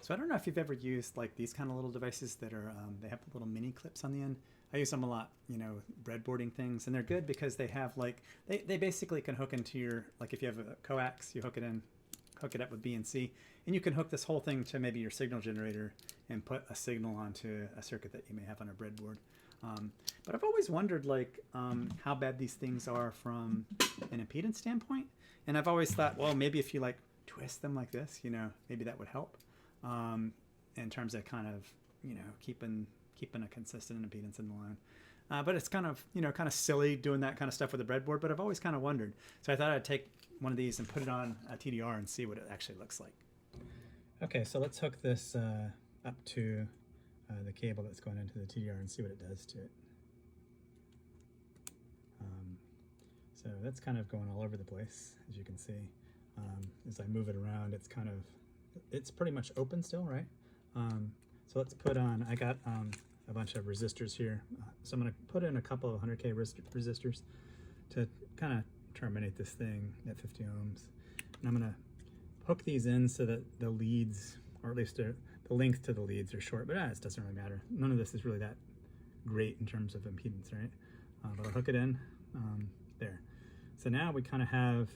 So I don't know if you've ever used like these kind of little devices that are they have little mini clips on the end. I use them a lot, you know, breadboarding things, and they're good because they have like they basically can hook into your, like if you have a coax, you hook it in, hook it up with BNC, and you can hook this whole thing to maybe your signal generator and put a signal onto a circuit that you may have on a breadboard. But I've always wondered like how bad these things are from an impedance standpoint, and I've always thought, well, maybe if you like twist them like this, you know, maybe that would help in terms of kind of, you know, keeping a consistent impedance in the line. But it's kind of, you know, kind of silly doing that kind of stuff with a breadboard, but I've always kind of wondered. So I thought I'd take one of these and put it on a TDR and see what it actually looks like. Okay, so let's hook this up to the cable that's going into the TDR and see what it does to it. So that's kind of going all over the place, as you can see. As I move it around, it's pretty much open still, right? So let's put on, I got a bunch of resistors here. So I'm gonna put in a couple of 100K resistors to kind of terminate this thing at 50 ohms. And I'm gonna hook these in so that the leads, or at least the length to the leads are short, but it doesn't really matter. None of this is really that great in terms of impedance, right? But I'll hook it in there. So now we kind of have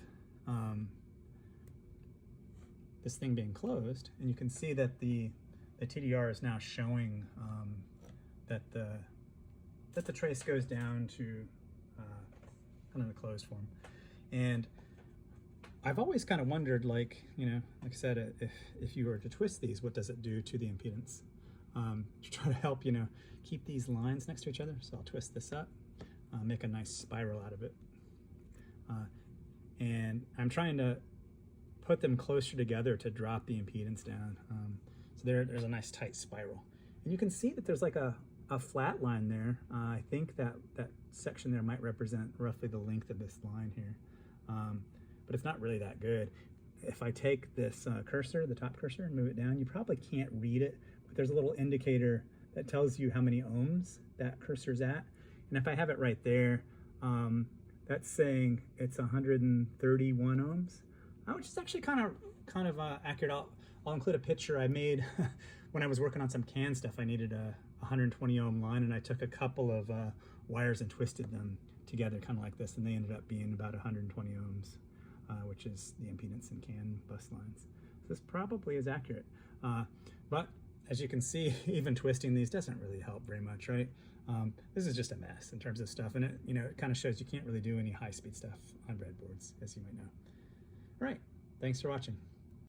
this thing being closed, and you can see that the TDR is now showing that the trace goes down to kind of the closed form. And I've always kind of wondered, like, you know, like I said, if you were to twist these, what does it do to the impedance? To try to help, you know, keep these lines next to each other. So I'll twist this up, make a nice spiral out of it. And I'm trying to put them closer together to drop the impedance down. So there's a nice tight spiral. And you can see that there's like a flat line there. I think that section there might represent roughly the length of this line here. But it's not really that good. If I take this cursor, the top cursor, and move it down, you probably can't read it, but there's a little indicator that tells you how many ohms that cursor's at. And if I have it right there, that's saying it's 131 ohms, which is actually kind of accurate. I'll include a picture I made when I was working on some CAN stuff. I needed a 120 ohm line, and I took a couple of wires and twisted them together kind of like this, and they ended up being about 120 ohms, which is the impedance in CAN bus lines. So this probably is accurate. But as you can see, even twisting these doesn't really help very much, right? This is just a mess in terms of stuff, and it, you know, it kind of shows you can't really do any high-speed stuff on breadboards, as you might know. All right, thanks for watching.